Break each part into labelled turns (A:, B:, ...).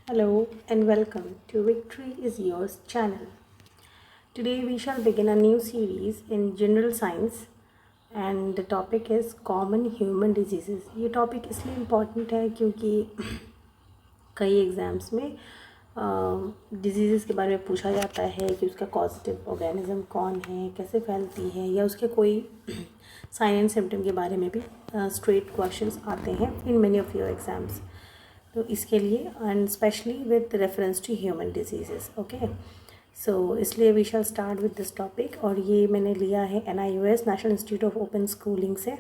A: Hello and welcome to Victory is Yours channel. Today we shall begin a new series in general science and the topic is common human diseases. ये topic इसलिए important है क्योंकि कई exams में disease के बारे में पूछा जाता है कि उसका कॉजेटिव ऑर्गेनिज्म कौन है, कैसे फैलती है, या उसके कोई साइन एंड सिम्टम के बारे में भी स्ट्रेट क्वेश्चंस आते हैं in many of your exams. तो इसके लिए and specially with reference to human diseases. Okay, so इसलिए we shall start with this topic. और ये मैंने लिया है NIOS national institute of open schooling से.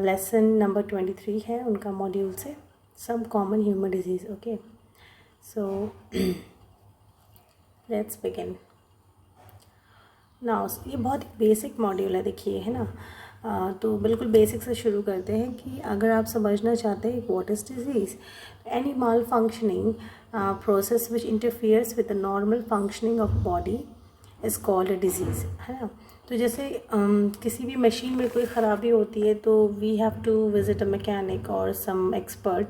A: लेसन नंबर 23 है उनका मॉड्यूल से, some common human disease. Okay, so let's begin now. ये बहुत बेसिक मॉड्यूल है, देखिए, है ना. तो बिल्कुल बेसिक से शुरू करते हैं कि अगर आप समझना चाहते हैं what is disease, any mall functioning process which interferes with the normal functioning of body is called a disease, है ना. तो जैसे किसी भी मशीन में कोई ख़राबी होती है तो we have to visit a mechanic और सम एक्सपर्ट,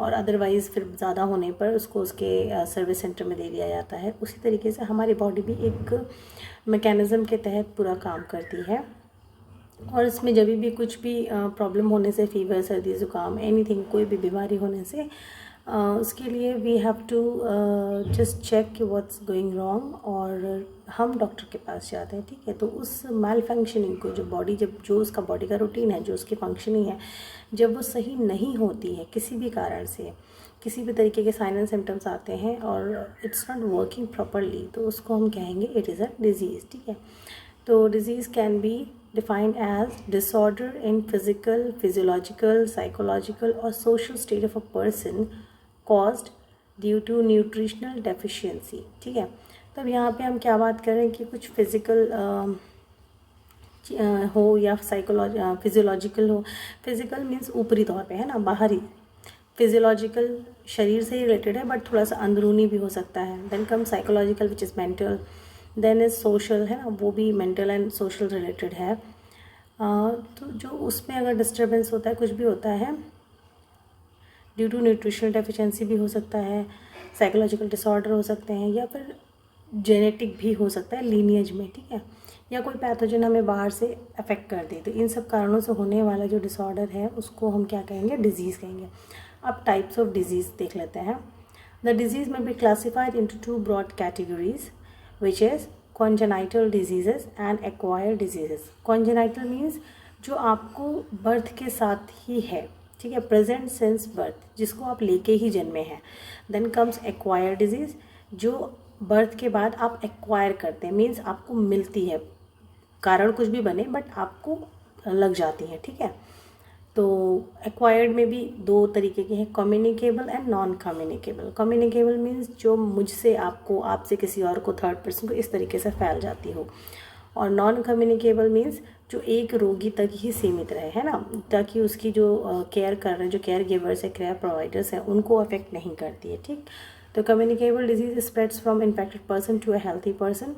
A: और अदरवाइज़ फिर ज़्यादा होने पर उसको उसके सर्विस सेंटर में दे दिया जाता है. उसी तरीके से हमारी बॉडी भी एक मैकेनिज़्म के तहत पूरा काम करती है, और इसमें जब भी कुछ भी प्रॉब्लम होने से, फीवर, सर्दी, ज़ुकाम, एनीथिंग, कोई भी बीमारी होने से उसके लिए we have to just check कि व्हाट्स गोइंग रॉन्ग, और हम डॉक्टर के पास जाते हैं. ठीक है, तो उस मैल फंक्शनिंग को, जो बॉडी, जब जो उसका बॉडी का रूटीन है, जो उसकी फंक्शनिंग है, जब वो सही नहीं होती है किसी भी कारण से, किसी भी तरीके के साइन एंड सिम्टम्स आते हैं और इट्स नॉट वर्किंग प्रॉपरली, तो उसको हम कहेंगे इट इज़ अ डिजीज़. ठीक है, तो disease can be defined as disorder in physical, physiological, psychological or social state of a person caused due to nutritional deficiency. ठीक है, तब यहाँ पे हम क्या बात कर रहे हैं कि कुछ फिज़िकल हो या फिजियोलॉजिकल हो. फिज़िकल मीन्स ऊपरी तौर पे, है ना, बाहरी. फिजियोलॉजिकल शरीर से ही रिलेटेड है बट थोड़ा सा अंदरूनी भी हो सकता है. Then come psychological which is mental. Then is social, है ना, वो भी मेंटल एंड सोशल रिलेटेड है. तो जो उसमें अगर डिस्टर्बेंस होता है, कुछ भी होता है, ड्यू टू न्यूट्रिशनल डेफिशिएंसी भी हो सकता है, साइकोलॉजिकल डिसऑर्डर हो सकते हैं, या फिर जेनेटिक भी हो सकता है लीनिएज में. ठीक है, या कोई पैथोजन हमें बाहर से अफेक्ट कर दे. तो इन सब कारणों से होने वाला जो डिसऑर्डर है उसको हम क्या कहेंगे, डिजीज़ कहेंगे. अब टाइप्स ऑफ डिजीज़ देख लेते हैं. The disease may be classified into 2 broad categories which is congenital diseases and acquired diseases. congenital means जो आपको बर्थ के साथ ही है. ठीक है, प्रेजेंट सिंस बर्थ, जिसको आप लेके ही जन्मे हैं. देन कम्स acquired disease, जो बर्थ के बाद आप एक्वायर करते हैं, मीन्स आपको मिलती है, कारण कुछ भी बने बट आपको लग जाती है. ठीक है, तो एक्वायर्ड में भी 2 तरीके के हैं, communicable and non communicable. Communicable means जो मुझसे आपको, आपसे किसी और को, थर्ड पर्सन को इस तरीके से फैल जाती हो. और नॉन कम्युनिकेबल मीन्स जो एक रोगी तक ही सीमित रहे, है ना, ताकि उसकी जो केयर कर रहे हैं, जो केयर गिवर्स है, केयर प्रोवाइडर्स हैं, उनको अफेक्ट नहीं करती है. ठीक, तो communicable disease spreads from infected person to a healthy person.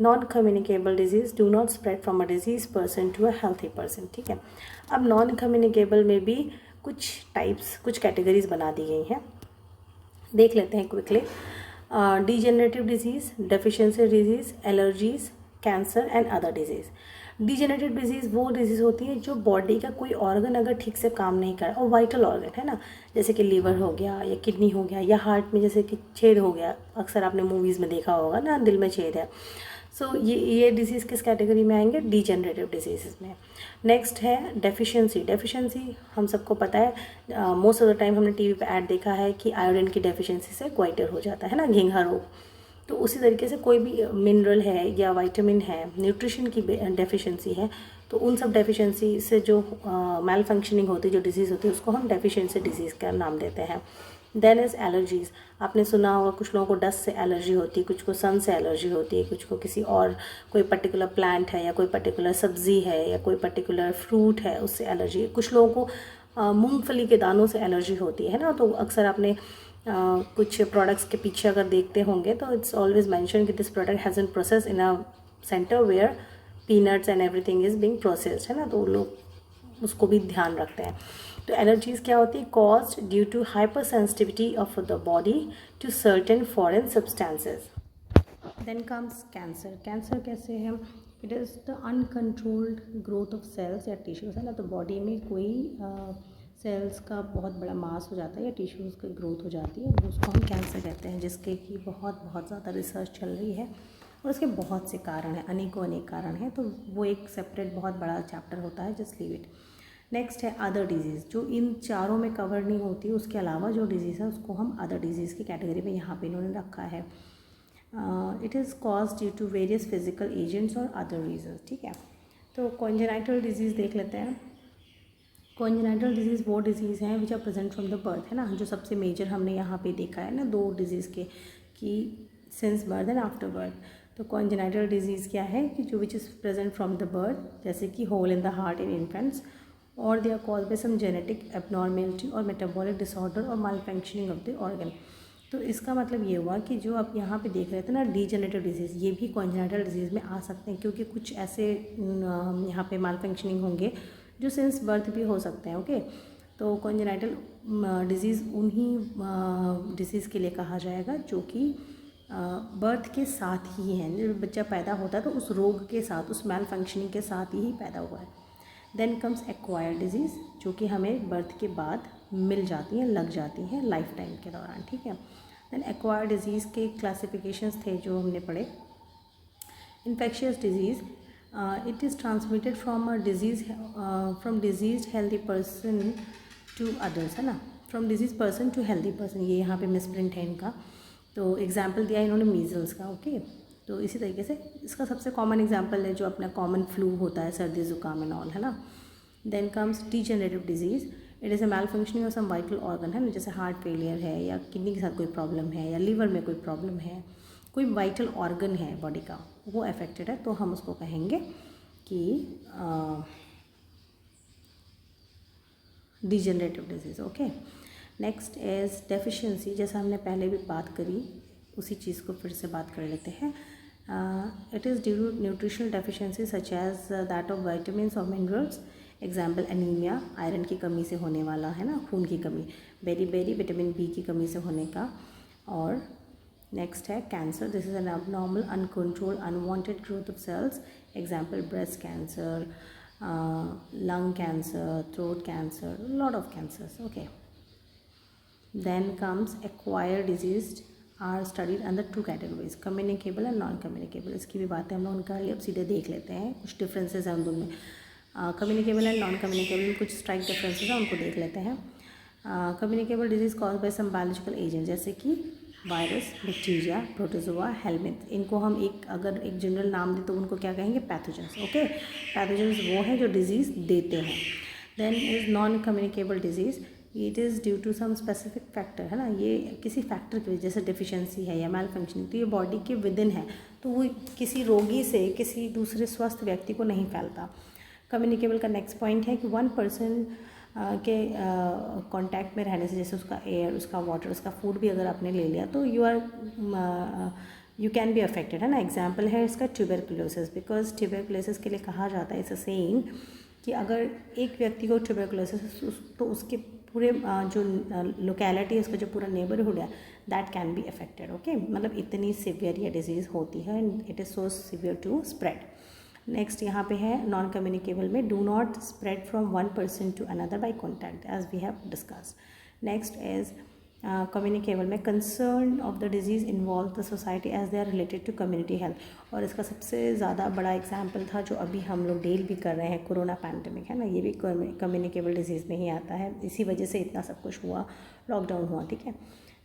A: Non communicable disease do not spread from a disease person to a healthy person. ठीक है, अब नॉन कम्युनिकेबल में भी कुछ टाइप्स, कुछ कैटेगरीज बना दी गई हैं, देख लेते हैं quickly. Degenerative disease, deficiency disease, allergies, cancer and other disease. Degenerative disease वो डिजीज़ होती है जो बॉडी का कोई ऑर्गन अगर ठीक से काम नहीं कर रहा, और वाइटल ऑर्गन, है ना, जैसे कि लीवर हो गया, या किडनी हो गया, या हार्ट में जैसे कि छेद हो गया, अक्सर आपने मूवीज़ में देखा होगा ना, दिल में छेद है. सो ये डिजीज़ किस कैटेगरी में आएंगे, डिजेनरेटिव डिजीज़ में. नेक्स्ट है डेफिशिएंसी. डेफिशिएंसी हम सबको पता है, मोस्ट ऑफ द टाइम हमने टीवी पे ऐड देखा है कि आयोडीन की डेफिशिएंसी से क्वाइटर हो जाता है ना, घेंघा रोग. तो उसी तरीके से कोई भी मिनरल है या विटामिन है, न्यूट्रिशन की डेफिशिएंसी है, तो उन सब डेफिशिएंसी से जो मैल फंक्शनिंग होती है, जो डिजीज़ होती है, उसको हम डेफिशिएंसी डिजीज़ का नाम देते हैं. Then is allergies. आपने सुना होगा कुछ लोगों को डस्ट से एलर्जी होती है, कुछ को सन से एलर्जी होती है, कुछ को किसी और कोई पर्टिकुलर प्लांट है, या कोई पर्टिकुलर सब्ज़ी है, या कोई पर्टिकुलर फ्रूट है, उससे एलर्जी है. कुछ लोगों को मूंगफली के दानों से एलर्जी होती है ना. तो अक्सर आपने कुछ प्रोडक्ट्स के पीछे अगर देखते होंगे तो इट्स ऑलवेज मेंशन कि this product has been process in a centre where peanuts and everything is being processed, है ना. तो लोग उसको भी ध्यान रखते हैं. तो एलर्जीज क्या होती है? Caused due to hypersensitivity of the body to certain foreign substances. Then comes cancer. Cancer कैसे है? It is the uncontrolled growth of cells या टिश्यूज, है ना। तो बॉडी में कोई सेल्स का बहुत बड़ा मास हो जाता है या टिश्यूज़ की ग्रोथ हो जाती है, उसको हम कैंसर कहते हैं, जिसके की बहुत ज़्यादा रिसर्च चल रही है और उसके बहुत से कारण हैं, अनेक कारण हैं। तो वो एक सेपरेट बहुत बड़ा चैप्टर होता है, जस्ट लीव इट। नेक्स्ट है अदर डिजीज़, जो इन चारों में कवर नहीं होती, उसके अलावा जो डिजीज़ है उसको हम अदर डिजीज़ की कैटेगरी में यहाँ पे इन्होंने रखा है। It is cause due to various physical agents और अदर रीजंस, ठीक है। तो कॉन्जेनाइटल डिजीज़ देख लेते हैं। कॉन्जेनाइटल डिजीज़ वो डिजीज़ हैं which are present from the birth, है ना। जो सबसे मेजर हमने यहाँ पे देखा है ना, दो डिजीज़ के कि since birth and after birth. तो कॉन्जेनाइटल डिजीज़ क्या है कि जो which is present from the birth, जैसे कि hole in the heart in infants, और they are cause by some genetic abnormality और मेटाबॉलिक डिसऑर्डर और malfunctioning of the organ. तो इसका मतलब ये हुआ कि जो आप यहाँ पे देख रहे थे ना डीजेनरेटिव डिजीज़, ये भी कॉन्जेनाइटल डिजीज़ में आ सकते हैं, क्योंकि कुछ ऐसे यहाँ पे माल फंक्शनिंग होंगे जो सिंस बर्थ भी हो सकते हैं। ओके, तो कॉन्जेनाइटल डिजीज़ उन्हीं डिजीज़ के लिए कहा जाएगा जो कि बर्थ के साथ ही हैं। जब बच्चा पैदा होता है तो उस रोग के साथ, उस माल फंक्शनिंग के साथ ही पैदा हुआ है। देन कम्स एक्वायर्ड डिजीज़, जो कि हमें बर्थ के बाद मिल जाती हैं, लग जाती हैं लाइफ टाइम के दौरान, ठीक है। देन एक्वायर्ड डिजीज़ के क्लासिफिकेशंस थे जो हमने पढ़े। Infectious disease, it is transmitted from a disease from diseased healthy person to others, है ना। from diseased person to healthy person, ये यहाँ पे मिसप्रिंट है इनका। तो एग्जाम्पल दिया इन्होंने मीजल्स का। ओके, तो इसी तरीके से इसका सबसे कॉमन एग्जाम्पल है जो अपना कॉमन फ्लू होता है, सर्दी जुकाम एंड ऑल, है ना। Then comes degenerative disease, it is a malfunctioning of some vital organ, है ना। जैसे हार्ट फेलियर है या किडनी के साथ कोई प्रॉब्लम है या लीवर में कोई प्रॉब्लम है, कोई वाइटल ऑर्गन है बॉडी का वो अफेक्टेड है, तो हम उसको कहेंगे कि degenerative disease. Okay, next is deficiency, जैसा हमने पहले भी बात करी उसी चीज़ को फिर से बात कर लेते हैं। It is due to nutritional deficiency such as that of vitamins और मिनरल्स, एग्जाम्पल एनीमिया, आयरन की कमी से होने वाला, है ना, खून की कमी। बेरी विटामिन बी की कमी से होने का। और नेक्स्ट है cancer, this is an abnormal uncontrolled unwanted growth of cells, example breast cancer, lung cancer, throat cancer, lot of cancers. Okay, then comes acquired disease are studied under two categories, communicable and non communicable. इसकी भी बातें हम लोग कर ली, अब सीधे देख लेते हैं कुछ डिफरेंसेस हैं उन दोनों में। कम्युनिकेबल एंड नॉन कम्युनिकेबल में कुछ स्ट्राइक डिफरेंसेस हैं, उनको देख लेते हैं। Communicable disease cause by some biological agent, जैसे कि वायरस, बैक्टीरिया, प्रोटोजोआ, हेलमिंथ। इनको हम अगर एक जनरल नाम दें तो उनको क्या कहेंगे? पैथोजेंस। ओके, पैथोजेंस वो हैं जो डिजीज़ देते हैं। Then is non communicable disease, it is due to some specific factor, है ना। ये किसी फैक्टर की वजह, जैसे डिफिशियंसी है या मैल फंक्शनिंग, तो ये बॉडी के विद इन है, तो वो किसी रोगी से किसी दूसरे स्वस्थ व्यक्ति को नहीं फैलता। कम्युनिकेबल का नेक्स्ट पॉइंट है कि वन पर्सन के कांटेक्ट में रहने से, जैसे उसका एयर, उसका वाटर, उसका फूड भी अगर आपने ले लिया तो यू कैन बी अफेक्टेड, है ना। एग्जाम्पल है इसका ट्यूबरकुलोसिस, बिकॉज ट्यूबरकुलोसिस के लिए कहा जाता है, इट्स अ सेइंग कि अगर एक व्यक्ति को ट्यूबरकुलोसिस, तो उसके पूरे जो लोकेलिटी है, उसका जो पूरा नेबरहुड है, that can be affected. Okay, मतलब इतनी सिवियर ये डिजीज़ होती है and it is so severe to spread. Next यहाँ पे है नॉन कम्युनिकेबल में, do not spread from one person to another by contact, as we have discussed. Next is communicable में, concern of the disease involve the society as they are related to community health. और इसका सबसे ज़्यादा बड़ा example था जो अभी हम लोग डील भी कर रहे हैं, कोरोना पैंडमिक, है ना। ये भी कम्युनिकेबल डिजीज़ में ही आता है, इसी वजह से इतना सब कुछ हुआ, लॉकडाउन हुआ, ठीक है।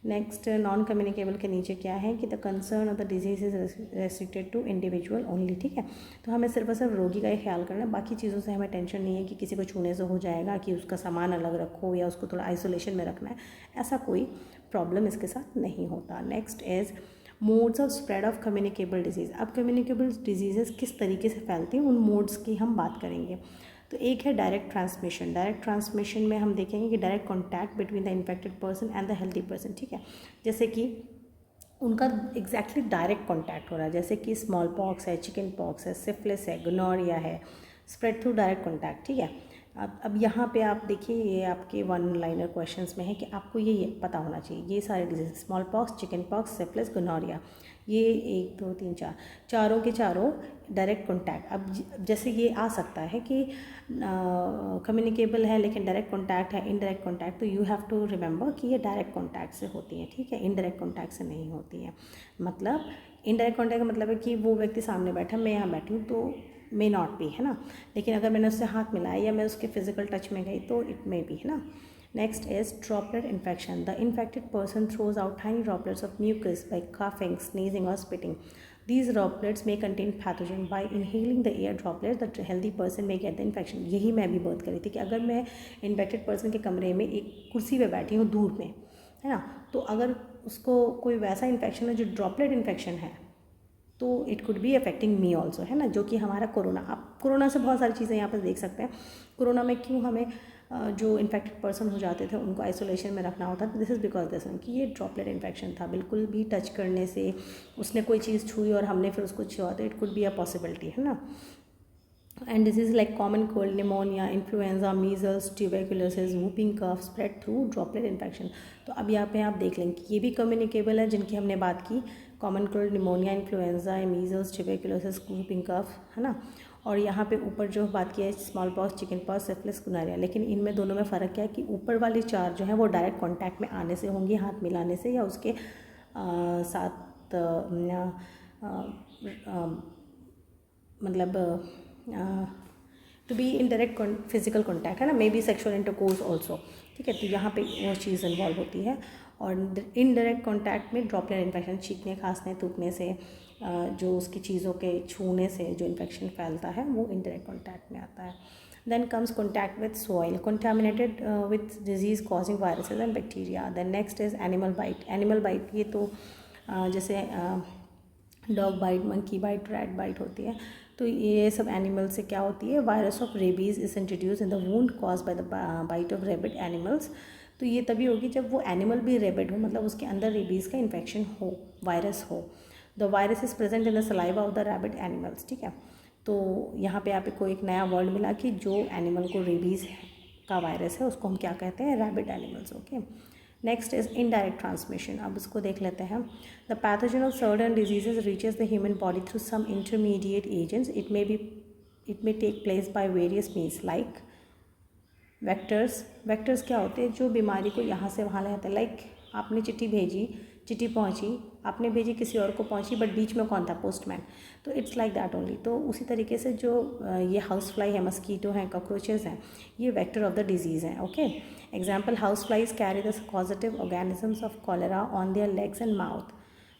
A: नेक्स्ट नॉन कम्युनिकेबल के नीचे क्या है कि the concern of the disease is restricted to individual only, ठीक है। तो हमें सिर्फ और सिर्फ रोगी का ही ख्याल करना है, बाकी चीज़ों से हमें टेंशन नहीं है कि किसी को छूने से हो जाएगा, कि उसका सामान अलग रखो या उसको थोड़ा आइसोलेशन में रखना है, ऐसा कोई प्रॉब्लम इसके साथ नहीं होता। Next is modes of spread of communicable disease. अब कम्युनिकेबल डिजीज़ किस तरीके से फैलती हैं, उन मोड्स की हम बात करेंगे। तो एक है डायरेक्ट ट्रांसमिशन। डायरेक्ट ट्रांसमिशन में हम देखेंगे कि direct contact between the infected person and the healthy person, ठीक है। जैसे कि उनका एग्जैक्टली डायरेक्ट कॉन्टैक्ट हो रहा है, जैसे कि स्मॉल पॉक्स है, चिकन पॉक्स है, सिफिलिस है, गोनोरिया है, स्प्रेड थ्रू डायरेक्ट कॉन्टैक्ट, ठीक है। अब यहाँ पे आप देखिए, ये आपके वन लाइनर क्वेश्चंस में है कि आपको ये पता होना चाहिए, ये सारे disease, smallpox, chickenpox, syphilis, gonorrhoea, ये 1 2 3 4 चारों के चारों डायरेक्ट कॉन्टैक्ट। अब जैसे ये आ सकता है कि कम्युनिकेबल है लेकिन डायरेक्ट कॉन्टैक्ट है, इनडायरेक्ट कॉन्टैक्ट, तो यू हैव टू रिमेंबर कि ये डायरेक्ट कॉन्टैक्ट से होती है, ठीक है, इनडायरेक्ट कॉन्टैक्ट से नहीं होती है। मतलब इनडायरेक्ट कॉन्टैक्ट का मतलब है कि वो व्यक्ति सामने बैठा, मैं यहाँ बैठी हूँ, तो मे नॉट बी, है ना, लेकिन अगर मैंने उससे हाथ मिलाया या मैं उसके फिजिकल टच में गई तो इट मे बी, है ना। Next is droplet infection. The infected person throws out tiny droplets of mucus by coughing, sneezing or spitting. These droplets may contain pathogen. By inhaling the air droplets, the healthy person may get the infection. यही मैं भी बात करी थी कि अगर मैं infected person के कमरे में एक कुर्सी पे बैठी हूँ दूर में, है ना, तो अगर उसको कोई वैसा इन्फेक्शन है जो ड्रॉपलेट इन्फेक्शन है, तो it could be affecting me also, है ना, जो कि हमारा कोरोना। आप कोरोना से बहुत सारी चीज़ें यहाँ पर देख सकते हैं। कोरोना में क्यों हमें जो इन्फेक्टेड पर्सन हो जाते थे उनको आइसोलेशन में रखना होता था, दिस इज़ बिकॉज दिस कि ये ड्रॉपलेट इन्फेक्शन था। बिल्कुल भी टच करने से, उसने कोई चीज़ छुई और हमने फिर उसको छुआ, तो it could be a possibility, है ना। And disease like common cold, pneumonia, influenza, measles, tuberculosis, whooping cough spread through droplet infection. तो अब यहाँ पे आप देख लें कि ये भी कम्युनिकेबल है जिनकी हमने बात की, common cold, pneumonia, influenza, measles, tuberculosis, whooping cough, है ना। और यहाँ पे ऊपर जो बात की है smallpox, chickenpox, syphilis, gonorrhoea, लेकिन इनमें दोनों में फ़र्क क्या है कि ऊपर वाली 4 जो है वो डायरेक्ट कॉन्टैक्ट में आने से होंगी, हाथ मिलाने से या उसके साथ मतलब to be in direct physical contact, है ना, may be sexual intercourse also, ठीक है, तो यहाँ पे वो चीज़ इन्वॉल्व होती है। और इनडायरेक्ट कॉन्टैक्ट में ड्रॉपलेट इन्फेक्शन, छींकने, खांसने, थूकने से, जो उसकी चीज़ों के छूने से जो इन्फेक्शन फैलता है वो इनडायरेक्ट कॉन्टैक्ट में आता है। Then comes contact with soil contaminated with disease causing viruses and bacteria. Then next is animal bite. Animal bite ये तो जैसे dog bite, monkey bite, rat bite होती है, तो ये सब एनिमल से क्या होती है, virus of rabies is introduce in the wound cause by the bite of rabid animals. तो ये तभी होगी जब वो एनिमल भी रेबिड हो, मतलब उसके अंदर रेबीज़ का इन्फेक्शन हो, वायरस हो। The virus is present in the saliva of the rabid animals, ठीक है। तो यहाँ पे आपको एक नया वर्ड मिला कि जो एनिमल को रेबीज़ का वायरस है उसको हम क्या कहते हैं, rabid animals, okay. Next is indirect transmission. अब इसको देख लेते हैं। The pathogen of certain diseases reaches the human body through some intermediate agents. It may take place by various means like vectors. Vectors क्या होते हैं, जो बीमारी को यहाँ से वहाँ ले जाते हैं। लाइक आपने चिट्ठी भेजी, चिट्ठी पहुँची, आपने भेजी, किसी और को पहुँची, बट बीच में कौन था, पोस्टमैन, तो इट्स लाइक दैट ओनली। तो उसी तरीके से जो ये हाउस फ्लाई है, मस्कीटो हैं, कॉकरोचेस हैं, ये वेक्टर ऑफ द डिजीज़ हैं, okay. Example, house flies carry the causative organisms of cholera on their legs and mouth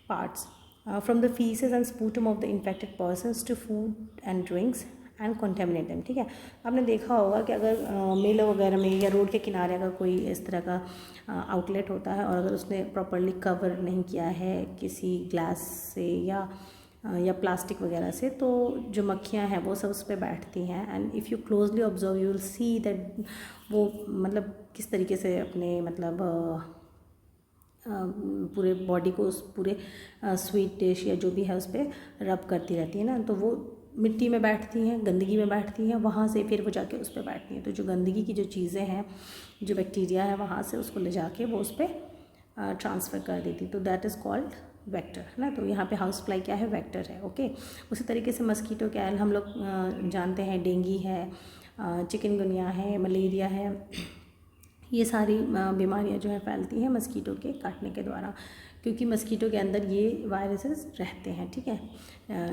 A: parts from the faeces and sputum of the infected persons to food and drinks and contaminate them, ठीक है। आपने देखा होगा कि अगर मेले वगैरह में या रोड के किनारे अगर कोई इस तरह का आउटलेट होता है और अगर उसने प्रॉपरली कवर नहीं किया है किसी ग्लास से या प्लास्टिक वगैरह से, तो जो मक्खियाँ हैं वो सब उस पर बैठती हैं। And if you closely observe you will see that वो मतलब किस तरीके से अपने मतलब पूरे बॉडी को उस पूरे स्वीट डिश या जो भी है उस पर रब करती रहती है ना, तो वो मिट्टी में बैठती हैं, गंदगी में बैठती हैं, वहाँ से फिर वो जाके उस पर बैठती हैं। तो जो गंदगी की जो चीज़ें हैं, जो बैक्टीरिया है, वहाँ से उसको ले जाके वो उस पर ट्रांसफ़र कर देती, तो दैट इज़ कॉल्ड वेक्टर, है ना। तो यहाँ पे हाउस फ्लाई क्या है, वेक्टर है, ओके। उसी तरीके से मस्कीटो क्या है, हम लोग जानते हैं, डेंगू है, चिकनगुनिया है, मलेरिया है, ये सारी बीमारियाँ जो है फैलती हैं मस्कीटो के काटने के द्वारा, क्योंकि मस्कीटो के अंदर ये वायरसेस रहते हैं, ठीक है,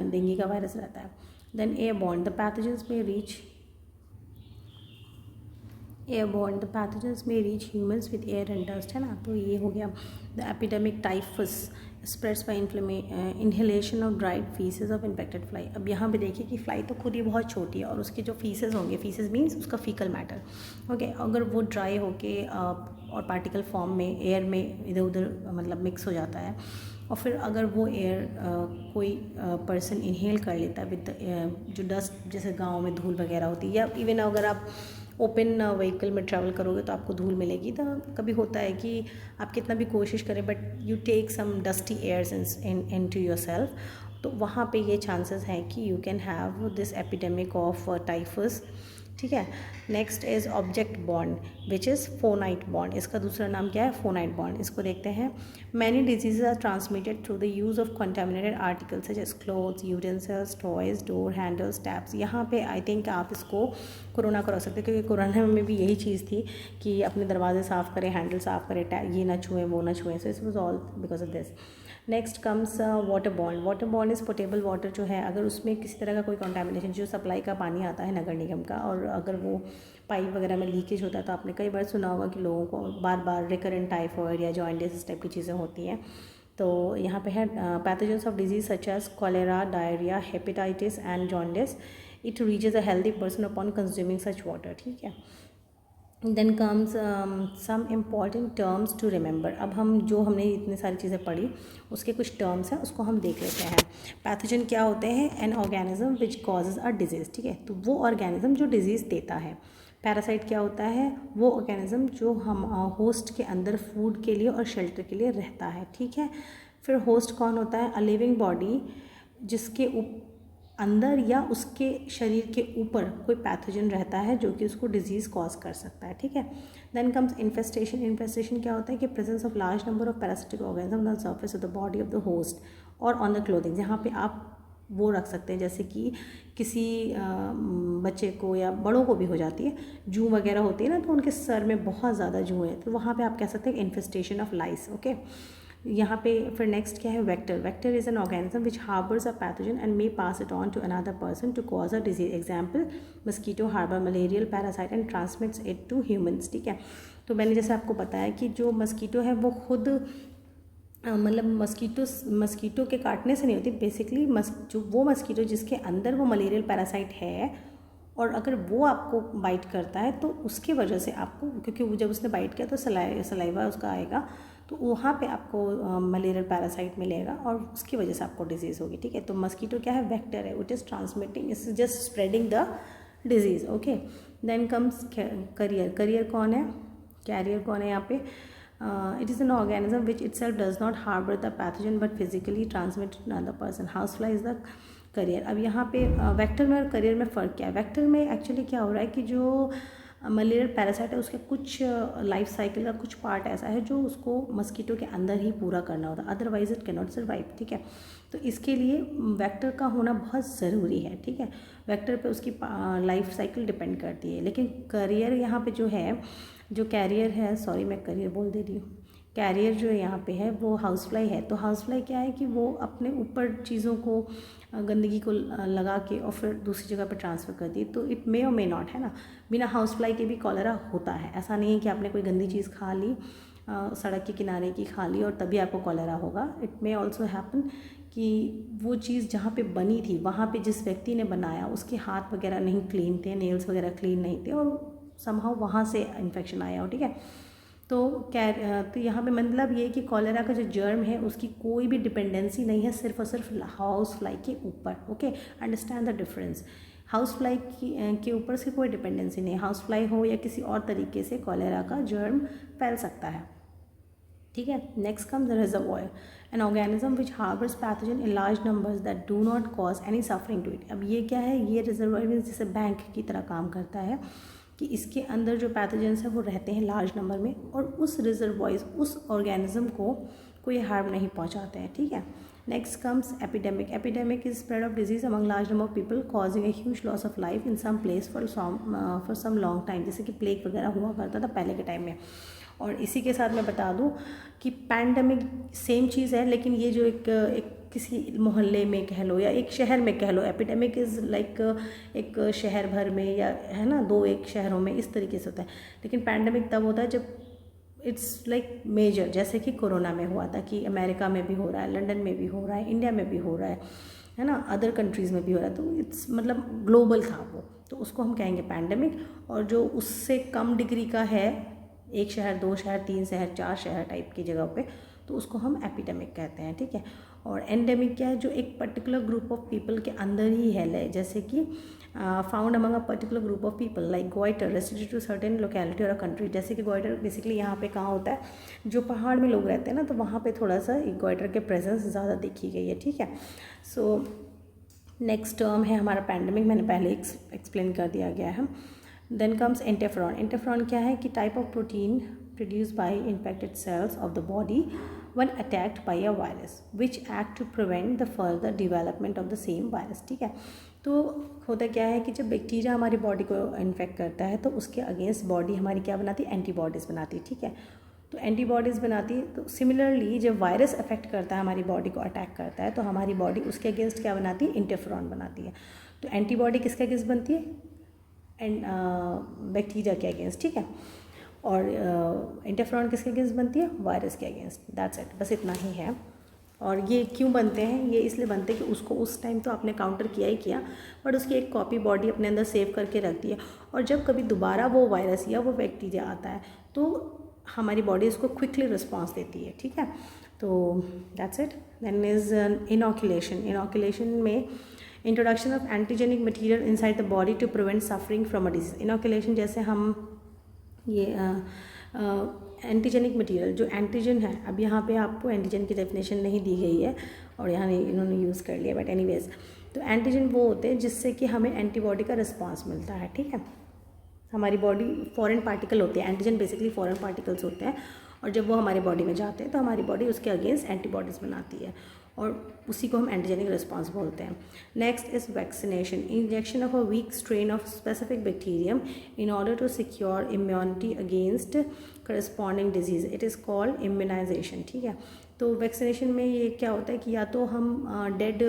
A: डेंगू का वायरस रहता है। देन एयरबॉर्न, द पैथोजेंस में रीच एयरबॉर्न, द पैथोजेंस में reach humans with air and dust, है ना। तो ये हो गया। The epidemic typhus spreads by inhalation of dried faeces of infected fly. अब यहाँ पे देखिए कि फ्लाई तो खुद ही बहुत छोटी है और उसके जो फीसेस होंगे, फीसेस मीन्स उसका फीकल मैटर, ओके, अगर वो ड्राई होके और पार्टिकल फॉर्म में एयर में इधर उधर मतलब मिक्स हो जाता है, और फिर अगर वो एयर कोई पर्सन इनहेल कर लेता है विद जो डस्ट, जैसे गाँव में धूल वगैरह होती है, या इवन अगर आप ओपन व्हीकल में ट्रैवल करोगे तो आपको धूल मिलेगी। तो कभी होता है कि आप कितना भी कोशिश करें but you take some dusty airs into yourself, तो वहाँ पे ये चांसेस हैं कि you can have this epidemic of typhus, ठीक है। Next is object bond which is fomite bond, इसका दूसरा नाम क्या है, फोनाइट बॉन्ड। इसको देखते हैं। Many diseases are transmitted through the use of contaminated articles such as clothes, utensils, toys, door handles, taps. यहाँ पे आई थिंक आप इसको कोरोना करा सकते हैं, क्योंकि कोरोना में भी यही चीज़ थी कि अपने दरवाजे साफ़ करें, हैंडल साफ़ करें, ये ना छुएं, वो ना छुएं। So it was all because of this. Next comes water bond. Water bond is potable water जो है, अगर उसमें किसी तरह का कोई कंटामिनेशन, जो सप्लाई का पानी आता है नगर निगम का, और अगर वो पाइप वगैरह में लीकेज होता है, तो आपने कई बार सुना होगा कि लोगों को बार बार रिकरेंट टाइफॉइड या जॉइंटिस इस टाइप की चीज़ें होती हैं। तो यहाँ पे है pathogens of disease such as cholera, diarrhoea, hepatitis and jaundice. It reaches a healthy person upon consuming such water, ठीक है। Then comes some important terms to remember. अब हम जो हमने इतनी सारी चीज़ें पढ़ी उसके कुछ टर्म्स हैं, उसको हम देख लेते हैं। पैथोजन क्या होते हैं, N organism which causes a disease, ठीक है। तो वो ऑर्गेनिज्म जो डिजीज़ देता है। पैरासाइट क्या होता है, वो ऑर्गेनिज्म जो हम होस्ट के अंदर फूड के लिए और शेल्टर के लिए रहता है, ठीक है। फिर होस्ट कौन होता है, अ लिविंग बॉडी जिसके अंदर या उसके शरीर के ऊपर कोई पैथोजन रहता है जो कि उसको डिजीज़ कॉज कर सकता है, ठीक है। Then comes infestation. इन्फेस्टेशन क्या होता है कि presence of large number of parasitic organism on the surface of the body of the host और ऑन द क्लोथिंग। जहाँ पे आप वो रख सकते हैं, जैसे कि किसी बच्चे को या बड़ों को भी हो जाती है, जूं वगैरह होती है ना, तो उनके सर में बहुत ज़्यादा जूं है, तो वहाँ पे आप कह सकते हैं इन्फेस्टेशन ऑफ लाइस, ओके। यहाँ पे फिर नेक्स्ट क्या है, vector. Vector is an organism which harbours a pathogen and may pass it on to another person to cause a disease. Example, mosquito harbour malarial parasite and transmits it to humans, ठीक है। तो मैंने जैसे आपको बताया कि जो mosquito है वो खुद मतलब मस्कीटो के काटने से नहीं होती बेसिकली, जो वो मस्कीटो जिसके अंदर वो मलेरियल पैरासाइट है, और अगर वो आपको बाइट करता है तो उसकी वजह से आपको, क्योंकि वो जब उसने बाइट किया तो सलाइवा उसका आएगा, तो वहाँ पे आपको मलेरियल पैरासाइट मिलेगा और उसकी वजह से आपको डिजीज़ होगी, ठीक है। तो मस्कीटो क्या है, वेक्टर है, it is transmitting, it's just spreading the disease, okay. Then comes carrier. Carrier कौन है, कैरियर कौन है यहाँ पे, it is an organism which itself does not harbour the pathogen but physically transmit to another person. House fly is the carrier. अब यहाँ पे vector में और करियर में फ़र्क क्या है। वेक्टर में एक्चुअली क्या हो रहा है कि जो मलेरियल पैरासाइट है उसके कुछ लाइफ साइकिल का कुछ पार्ट ऐसा है जो उसको मस्कीटो के अंदर ही पूरा करना होता है, otherwise it can not survive, ठीक है। तो इसके लिए वेक्टर का होना बहुत ज़रूरी है, ठीक है। वेक्टर पे उसकी लाइफ साइकिल डिपेंड करती है। लेकिन करियर यहाँ पे जो है, जो कैरियर है, सॉरी मैं करियर बोल दे रही हूँ, कैरियर जो यहाँ पे है वो हाउस फ्लाई है। तो हाउस फ्लाई क्या है कि वो अपने ऊपर चीज़ों को, गंदगी को लगा के और फिर दूसरी जगह पे ट्रांसफ़र कर दी। तो इट मे और मे नॉट, है ना, बिना हाउस फ्लाई के भी कॉलेरा होता है। ऐसा नहीं है कि आपने कोई गंदी चीज़ खा ली, सड़क के किनारे की खा ली और तभी आपको कॉलेरा होगा। इट मे ऑल्सो हैपन कि वो चीज़ जहाँ पे बनी थी वहाँ पे जिस व्यक्ति ने बनाया उसके हाथ वगैरह नहीं क्लीन थे, नेल्स वगैरह क्लीन नहीं थे और समहाउ वहाँ से इन्फेक्शन आया हो, ठीक है। तो तो यहाँ पे मतलब ये कि कॉलेरा का जो जर्म है उसकी कोई भी डिपेंडेंसी नहीं है सिर्फ और सिर्फ हाउस फ्लाई के ऊपर, okay. Understand the difference. House fly के ऊपर से कोई डिपेंडेंसी नहीं, हाउस फ्लाई हो या किसी और तरीके से कॉलेरा का जर्म फैल सकता है, ठीक है। Next comes the reservoir, an organism which harbours pathogen in large numbers that do not cause any suffering to it. अब ये क्या है, ये रिजर्वॉयर मीन्स जैसे बैंक की तरह काम करता है कि इसके अंदर जो पैथोजेंस है वो रहते हैं लार्ज नंबर में और उस रिजर्वॉयर्स, उस ऑर्गेनिज्म को कोई हार्म नहीं पहुंचाते हैं, ठीक है। Next comes epidemic. Epidemic is spread of disease among large number of people causing a huge loss of life in some place for some long time. जैसे कि प्लेग वगैरह हुआ करता था पहले के टाइम में। और इसी के साथ मैं बता दूं कि पैंडमिक सेम चीज़ है, लेकिन ये जो एक किसी मोहल्ले में कह लो या एक शहर में कह लो, एपिडेमिक इज़ लाइक एक शहर भर में या है ना, दो एक शहरों में, इस तरीके से होता है। लेकिन पैंडमिक तब होता है जब इट्स लाइक मेजर, जैसे कि कोरोना में हुआ था कि अमेरिका में भी हो रहा है, लंदन में भी हो रहा है, इंडिया में भी हो रहा है ना, अदर कंट्रीज़ में भी हो रहा है। तो इट्स मतलब ग्लोबल था वो, तो उसको हम कहेंगे पैंडमिक। और जो उससे कम डिग्री का है, एक शहर, दो शहर, तीन शहर, चार शहर टाइप की जगह पे, तो उसको हम एपिडेमिक कहते हैं, ठीक है। और एंडेमिक क्या है, जो एक पर्टिकुलर ग्रुप ऑफ पीपल के अंदर ही है, जैसे कि found among a particular group of people like goitre restricted to certain locality और अ कंट्री। जैसे कि गोइटर बेसिकली यहाँ पे कहाँ होता है, जो पहाड़ में लोग रहते हैं ना, तो वहाँ पे थोड़ा सा एक गोइटर के प्रेजेंस ज़्यादा देखी गई है, ठीक है। सो नेक्स्ट टर्म है हमारा पैंडमिक, मैंने पहले एक्सप्लेन कर दिया गया है। Then comes interferon. इंटरफेरॉन क्या है कि type of protein produce by infected cells of the body when attacked by a virus which act to prevent the further development of the same virus। ठीक है, तो होता क्या है कि जब बैक्टीरिया हमारी बॉडी को इन्फेक्ट करता है तो उसके अगेंस्ट बॉडी हमारी क्या बनाती है, एंटीबॉडीज़ बनाती है। ठीक है, तो एंटीबॉडीज़ बनाती है। तो सिमिलरली जब वायरस अफेक्ट करता है, हमारी बॉडी को अटैक करता है, तो हमारी बॉडी उसके अगेंस्ट क्या बनाती है, इंटरफेरॉन बनाती है। तो एंटीबॉडी किसके अगेंस्ट बनती है, एंड बैक्टीरिया के अगेंस्ट। ठीक है, और इंटरफेरॉन किसके अगेंस्ट बनती है, वायरस के अगेंस्ट। दैट्स इट, बस इतना ही है। और ये क्यों बनते हैं, ये इसलिए बनते हैं कि उसको उस टाइम तो आपने काउंटर किया ही किया, बट उसकी एक कॉपी बॉडी अपने अंदर सेव करके रखती है, और जब कभी दोबारा वो वायरस या वो बैक्टीरिया आता है तो हमारी बॉडी उसको क्विकली रिस्पॉन्स देती है। ठीक है, तो that's it. Then is inoculation. Inoculation में introduction of antigenic material inside the body to prevent suffering from a disease. Inoculation जैसे हम ये एंटीजेनिक मटीरियल, जो एंटीजन है, अब यहाँ पे आपको एंटीजन की डेफिनेशन नहीं दी गई है और यहाँ इन्होंने यूज़ कर लिया, बट एनीवेज, तो एंटीजन वो होते हैं जिससे कि हमें एंटीबॉडी का रिस्पांस मिलता है। ठीक है, हमारी बॉडी फॉरेन पार्टिकल होते हैं, एंटीजन बेसिकली फॉरेन पार्टिकल्स होते हैं, और जब वो हमारी बॉडी में जाते हैं तो हमारी बॉडी उसके अगेंस्ट एंटीबॉडीज़ बनाती है, और उसी को हम एंटीजेनिक रिस्पांस बोलते हैं। Next is vaccination. Injection of a weak strain of specific bacterium in order to secure immunity against corresponding disease, it is called immunisation. ठीक है, तो वैक्सीनेशन में ये क्या होता है कि या तो हम डेड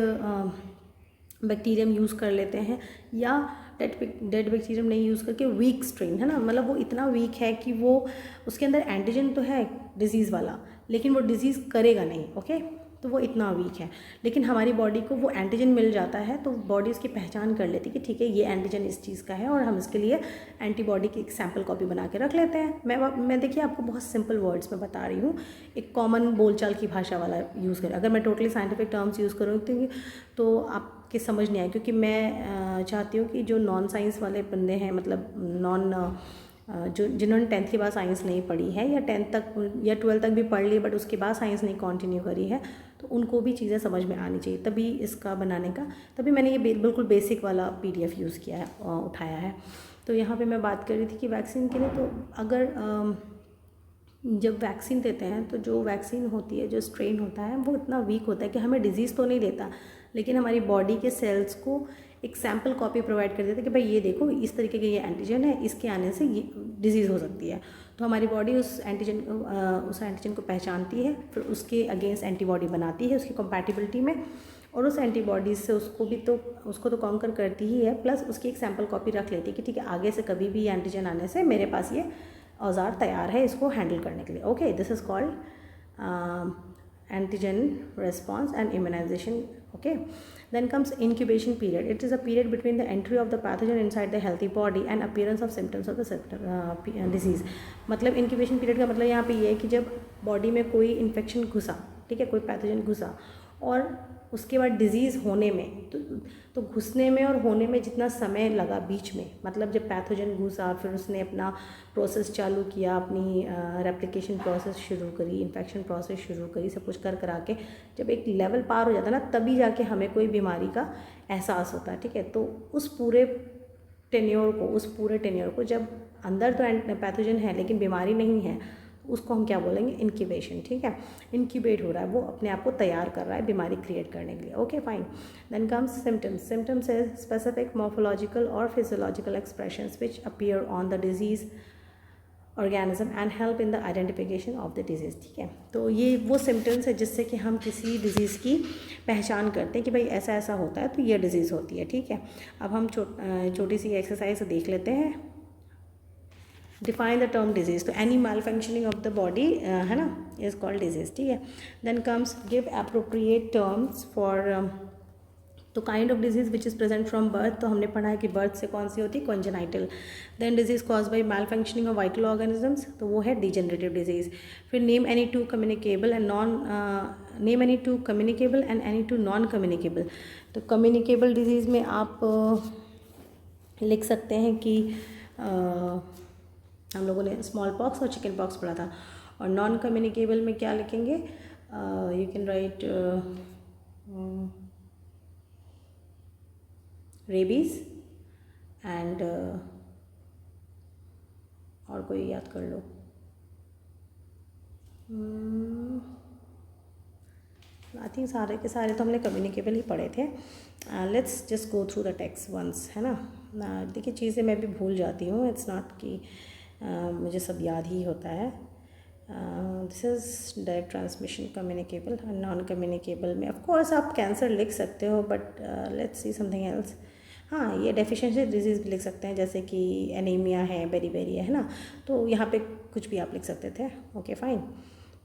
A: बैक्टीरियम यूज़ कर लेते हैं, या डेड बैक्टीरियम नहीं यूज़ करके वीक स्ट्रेन, है ना, मतलब वो इतना वीक है कि वो उसके अंदर एंटीजन तो है डिजीज़ वाला, लेकिन वो डिजीज़ करेगा नहीं। ओके, तो वो इतना वीक है, लेकिन हमारी बॉडी को वो एंटीजन मिल जाता है, तो बॉडी उसकी पहचान कर लेती है कि ठीक है ये एंटीजन इस चीज़ का है, और हम इसके लिए एंटीबॉडी की एक सैम्पल कॉपी बना के रख लेते हैं। मैं देखिए आपको बहुत सिंपल वर्ड्स में बता रही हूँ, एक कॉमन बोलचाल की भाषा वाला यूज़ करें। अगर मैं टोटली साइंटिफिक टर्म्स यूज़ करूँगी तो आपके समझ नहीं आए, क्योंकि मैं चाहती हूँ कि जो नॉन साइंस वाले बंदे हैं, मतलब जो जिन्होंने 10th के बाद साइंस नहीं पढ़ी है, या 10th तक या 12th तक भी पढ़ ली बट उसके बाद साइंस नहीं कंटिन्यू करी है, तो उनको भी चीज़ें समझ में आनी चाहिए, तभी इसका बनाने का, तभी मैंने ये बिल्कुल बेसिक वाला PDF यूज़ किया है, उठाया है। तो यहाँ पे मैं बात कर रही थी कि वैक्सीन के लिए, तो अगर जब वैक्सीन देते हैं तो जो वैक्सीन होती है, जो स्ट्रेन होता है, वो इतना वीक होता है कि हमें डिजीज़ तो नहीं देता, लेकिन हमारी बॉडी के सेल्स को एक सैम्पल कॉपी प्रोवाइड कर देते हैं कि भाई ये देखो इस तरीके के ये एंटीजन है, इसके आने से ये डिजीज़ हो सकती है। तो हमारी बॉडी उस एंटीजन को पहचानती है, फिर उसके अगेंस्ट एंटीबॉडी बनाती है उसकी कंपैटिबिलिटी में, और उस एंटीबॉडीज से उसको तो कॉन्कर करती ही है, प्लस उसकी एक सैम्पल कॉपी रख लेती है कि ठीक है आगे से कभी भी एंटीजन आने से मेरे पास ये औजार तैयार है इसको हैंडल करने के लिए। Okay, this is called antigen response and immunization. Okay, then comes incubation period. It is a period between the entry of the pathogen inside the healthy body and appearance of symptoms of the disease. मतलब incubation period का मतलब यहाँ पे ये है कि जब body में कोई इन्फेक्शन घुसा, ठीक है, कोई पैथोजन घुसा, और उसके बाद डिजीज़ होने में, तो घुसने में और होने में जितना समय लगा बीच में, मतलब जब पैथोजन घुसा, फिर उसने अपना प्रोसेस चालू किया, अपनी रेप्लिकेशन प्रोसेस शुरू करी, इन्फेक्शन प्रोसेस शुरू करी, सब कुछ करा के जब एक लेवल पार हो जाता है ना, तभी जाके हमें कोई बीमारी का एहसास होता है। ठीक है, तो उस पूरे टेन्योर को जब अंदर तो पैथोजन है लेकिन बीमारी नहीं है, उसको हम क्या बोलेंगे, इंक्यूबेशन। ठीक है, इंक्यूबेट हो रहा है, वो अपने आप को तैयार कर रहा है बीमारी क्रिएट करने के लिए। Okay fine, then comes symptoms. Symptoms is specific morphological और physiological expressions which appear on the disease organism and help in the identification of the disease. ठीक है, तो ये वो सिम्टम्स है जिससे कि हम किसी डिजीज़ की पहचान करते हैं कि भाई ऐसा ऐसा होता है तो ये डिजीज़ होती है। ठीक है, अब हम छोटी सी एक्सरसाइज देख लेते हैं। डिफाइन द टर्म डिजीज़, तो any malfunctioning of the body, है ना, इज कॉल्ड डिजीज़। ठीक है, then comes give appropriate terms for, तो kind of disease which is present from birth, तो हमने पढ़ा है कि बर्थ से कौन सी होती है, congenital. Then disease cause by malfunctioning of vital organisms, तो वो है डिजेनरेटिव डिजीज़। फिर name any two communicable and any two non communicable. तो कम्युनिकेबल डिजीज़ में आप लिख सकते हैं कि हम लोगों ने स्मॉल पॉक्स और चिकन पॉक्स पढ़ा था, और नॉन कम्युनिकेबल में क्या लिखेंगे, you can write rabies and और कोई याद कर लो। आई थिंक सारे के सारे तो हमने कम्युनिकेबल ही पढ़े थे। Let's just go through the text once, है ना। देखिए चीज़ें मैं भी भूल जाती हूँ, इट्स नॉट कि मुझे सब याद ही होता है। This is direct transmission communicable, non communicable में ऑफ कोर्स आप कैंसर लिख सकते हो, but let's see something else. हाँ, ये डेफिशिएंसी डिजीज़ भी लिख सकते हैं, जैसे कि एनीमिया है, बेरी है ना, तो यहाँ पे कुछ भी आप लिख सकते थे। Okay fine.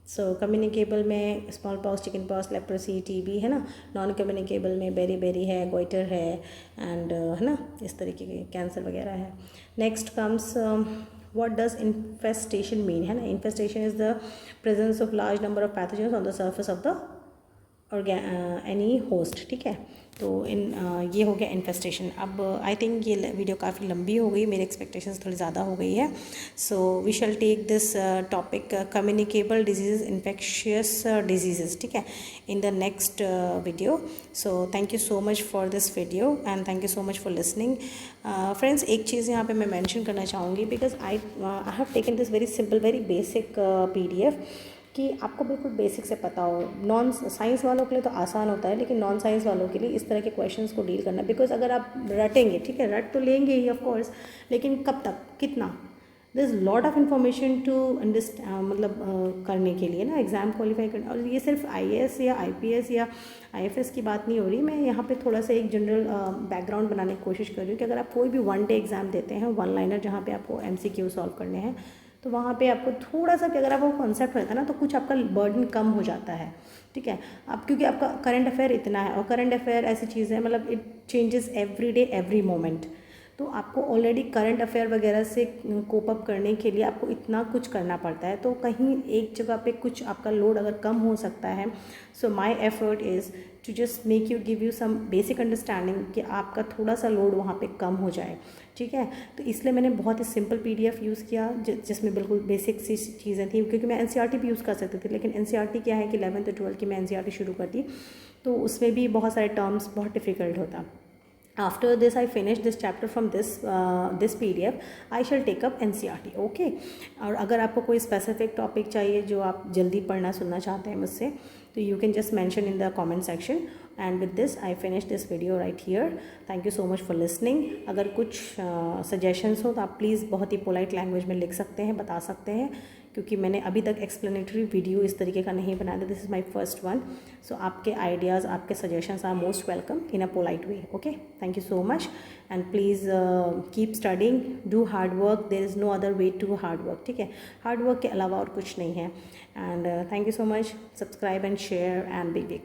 A: सो कम्युनिकेबल में small pox, chicken pox, leprosy, TB, है ना। नॉन कम्युनिकेबल में बेरी है, गोइटर है, एंड है ना, इस तरीके के कैंसर वगैरह है। Next comes what does infestation mean, है ना। infestation is the presence of large number of pathogens on the surface of the any host, ठीक है। तो ये हो गया इन्फेस्टेशन। अब आई थिंक ये वीडियो काफ़ी लंबी हो गई, मेरी एक्सपेक्टेशंस थोड़ी ज़्यादा हो गई है। So we shall take this topic communicable disease, infectious disease, ठीक है, in the next video. So thank you so much for this video and thank you so much for listening. Friends, एक चीज़ यहाँ पे मैं मेंशन करना चाहूँगी, because I have taken this very simple, very basic PDF, कि आपको बिल्कुल बेसिक से पता हो। नॉन साइंस वालों के लिए तो आसान होता है, लेकिन नॉन साइंस वालों के लिए इस तरह के क्वेश्चंस को डील करना, बिकॉज अगर आप रटेंगे, ठीक है, रट तो लेंगे ही ऑफ कोर्स, लेकिन कब तक, कितना, there is lot of information to understand, मतलब करने के लिए ना, एग्ज़ाम क्वालिफाई करना। और ये सिर्फ IAS या IPS या IFS की बात नहीं हो रही, मैं यहाँ पे थोड़ा सा एक जनरल बैकग्राउंड बनाने की कोशिश कर रही हूँ कि अगर आप कोई भी 1 डे एग्ज़ाम देते हैं, 1 लाइनर, जहाँ पे आपको MCQ सॉल्व करने हैं, तो वहाँ पे आपको थोड़ा सा भी अगर आपको कॉन्सेप्ट रहता है ना, तो कुछ आपका बर्डन कम हो जाता है, ठीक है। आप क्योंकि आपका करंट अफेयर इतना है, और करंट अफेयर ऐसी चीज़ है, मतलब it changes every day every moment, तो आपको ऑलरेडी करंट अफेयर वगैरह से कोप अप करने के लिए आपको इतना कुछ करना पड़ता है, तो कहीं एक जगह पे कुछ आपका लोड अगर कम हो सकता है, so my effort is to just make you, give you some basic understanding कि आपका थोड़ा सा लोड वहाँ पे कम हो जाए, ठीक है। तो इसलिए मैंने बहुत ही सिंपल PDF यूज़ किया, जिसमें बिल्कुल बेसिक सी चीज़ें थी, क्योंकि मैं NCERT भी यूज़ कर सकती थी, लेकिन NCERT क्या है कि 11th 12th की मैं NCERT शुरू कर दी, तो उसमें भी बहुत सारे टर्म्स बहुत डिफ़िकल्ट होता। After this I finish this chapter from this PDF, I shall take up NCERT, okay। और अगर आपको कोई स्पेसिफिक टॉपिक चाहिए जो आप जल्दी पढ़ना सुनना चाहते हैं मुझसे, तो you can just mention in the comment section। and with this I finish this video right here। thank you so much for listening। अगर कुछ suggestions हो तो आप प्लीज़ बहुत ही पोलाइट लैंग्वेज में लिख सकते हैं, बता सकते हैं, क्योंकि मैंने अभी तक एक्सप्लेनेटरी वीडियो इस तरीके का नहीं बनाया था, this is my first one. So आपके आइडियाज़, आपके suggestions are most welcome in a polite way, okay. Thank you so much and please keep studying, do hard work, there is no other way to hard work, ठीक है। Hard work के अलावा और कुछ नहीं है। And thank you so much, subscribe and share and big